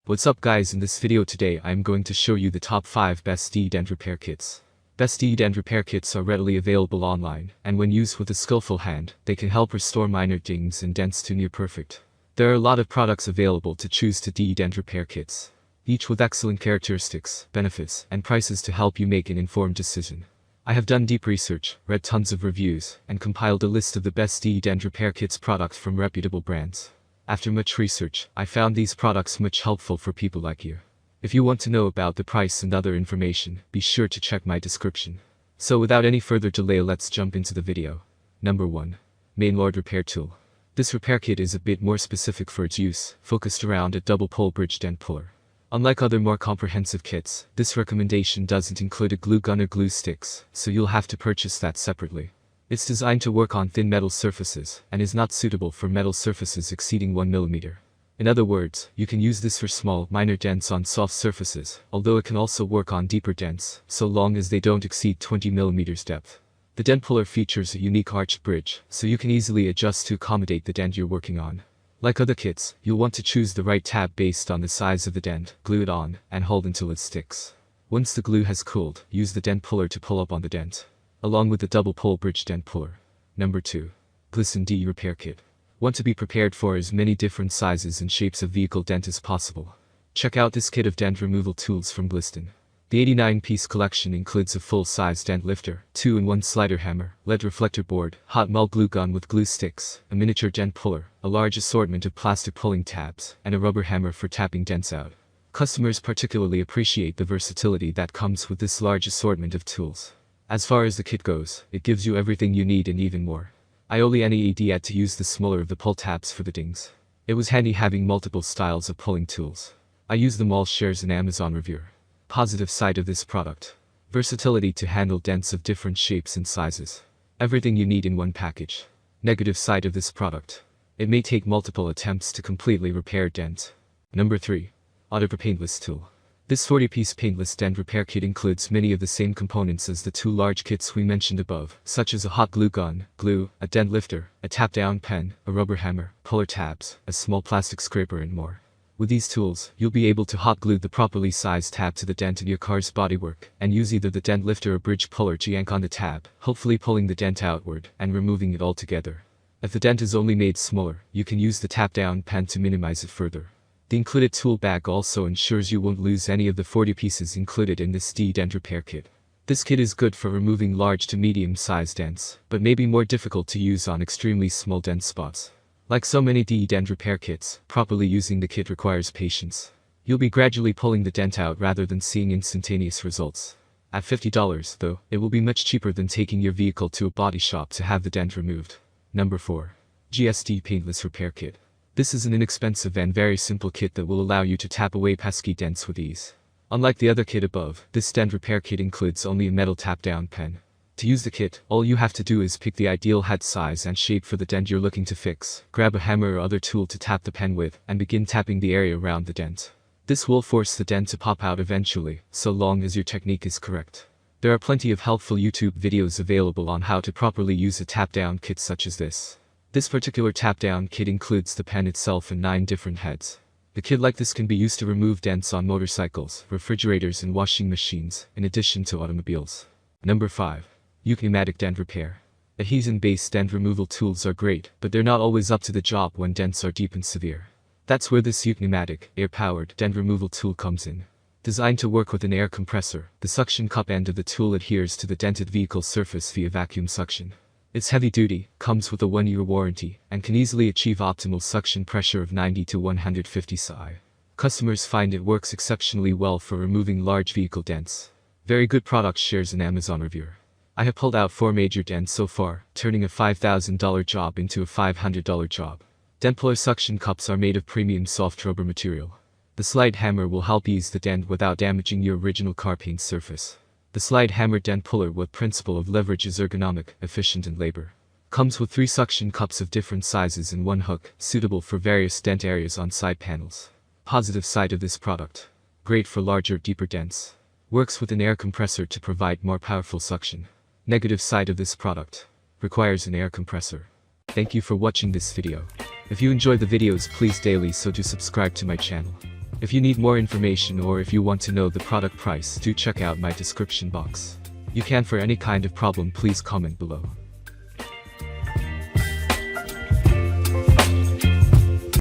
What's up guys, in this video today I am going to show you the top 5 best dent repair kits. Best dent repair kits are readily available online, and when used with a skillful hand, they can help restore minor dings and dents to near perfect. There are a lot of products available to choose to dent repair kits, each with excellent characteristics, benefits, and prices to help you make an informed decision. I have done deep research, read tons of reviews, and compiled a list of the best dent repair kits products from reputable brands. After much research, I found these products much helpful for people like you. If you want to know about the price and other information, be sure to check my description. So without any further delay, let's jump into the video. Number 1. Manelord Repair Tool. This repair kit is a bit more specific for its use, focused around a double pole bridge dent puller. Unlike other more comprehensive kits, this recommendation doesn't include a glue gun or glue sticks, so you'll have to purchase that separately. It's designed to work on thin metal surfaces, and is not suitable for metal surfaces exceeding 1 mm. In other words, you can use this for small, minor dents on soft surfaces, although it can also work on deeper dents, so long as they don't exceed 20 mm depth. The dent puller features a unique arched bridge, so you can easily adjust to accommodate the dent you're working on. Like other kits, you'll want to choose the right tab based on the size of the dent, glue it on, and hold until it sticks. Once the glue has cooled, use the dent puller to pull up on the dent, along with the double pole bridge dent puller. Number 2. Gliston dent repair kit. Want to be prepared for as many different sizes and shapes of vehicle dent as possible? Check out this kit of dent removal tools from Gliston. The 89-piece collection includes a full-size dent lifter, 2-in-1 slider hammer, lead reflector board, hot melt glue gun with glue sticks, a miniature dent puller, a large assortment of plastic pulling tabs, and a rubber hammer for tapping dents out. Customers particularly appreciate the versatility that comes with this large assortment of tools. As far as the kit goes, it gives you everything you need and even more. I only had to use the smaller of the pull tabs for the dings. It was handy having multiple styles of pulling tools. I use them all, shares an Amazon reviewer. Positive side of this product. Versatility to handle dents of different shapes and sizes. Everything you need in one package. Negative side of this product. It may take multiple attempts to completely repair dent. Number 3. AUTOPDR Paintless Tool. This 40-piece Paintless dent repair kit includes many of the same components as the two large kits we mentioned above, such as a hot glue gun, glue, a dent lifter, a tap-down pen, a rubber hammer, puller tabs, a small plastic scraper and more. With these tools, you'll be able to hot glue the properly sized tab to the dent in your car's bodywork, and use either the dent lifter or bridge puller to yank on the tab, hopefully pulling the dent outward and removing it altogether. If the dent is only made smaller, you can use the tap-down pen to minimize it further. The included tool bag also ensures you won't lose any of the 40 pieces included in this dent repair kit. This kit is good for removing large to medium-sized dents, but may be more difficult to use on extremely small dent spots. Like so many dent repair kits, properly using the kit requires patience. You'll be gradually pulling the dent out rather than seeing instantaneous results. At $50, though, it will be much cheaper than taking your vehicle to a body shop to have the dent removed. Number 4. GSD Paintless Repair Kit. This is an inexpensive and very simple kit that will allow you to tap away pesky dents with ease. Unlike the other kit above, this dent repair kit includes only a metal tap-down pen. To use the kit, all you have to do is pick the ideal head size and shape for the dent you're looking to fix, grab a hammer or other tool to tap the pen with, and begin tapping the area around the dent. This will force the dent to pop out eventually, so long as your technique is correct. There are plenty of helpful YouTube videos available on how to properly use a tap-down kit such as this. This particular tap-down kit includes the pen itself and 9 different heads. A kit like this can be used to remove dents on motorcycles, refrigerators and washing machines, in addition to automobiles. Number 5. Pneumatic Dent Repair. Adhesion-based dent removal tools are great, but they're not always up to the job when dents are deep and severe. That's where this pneumatic, air-powered dent removal tool comes in. Designed to work with an air compressor, the suction cup end of the tool adheres to the dented vehicle surface via vacuum suction. It's heavy-duty, comes with a 1-year warranty, and can easily achieve optimal suction pressure of 90 to 150 psi. Customers find it works exceptionally well for removing large vehicle dents. Very good product, shares an Amazon reviewer. I have pulled out 4 major dents so far, turning a $5,000 job into a $500 job. Dent puller suction cups are made of premium soft rubber material. The slide hammer will help ease the dent without damaging your original car paint surface. The slide hammer dent puller with principle of leverage is ergonomic, efficient and labor. Comes with 3 suction cups of different sizes and 1 hook, suitable for various dent areas on side panels. Positive side of this product. Great for larger, deeper dents. Works with an air compressor to provide more powerful suction. Negative side of this product. Requires an air compressor. Thank you for watching this video. If you enjoy the videos, please daily so do subscribe to my channel. If you need more information or if you want to know the product price, do check out my description box. You can for any kind of problem please comment below.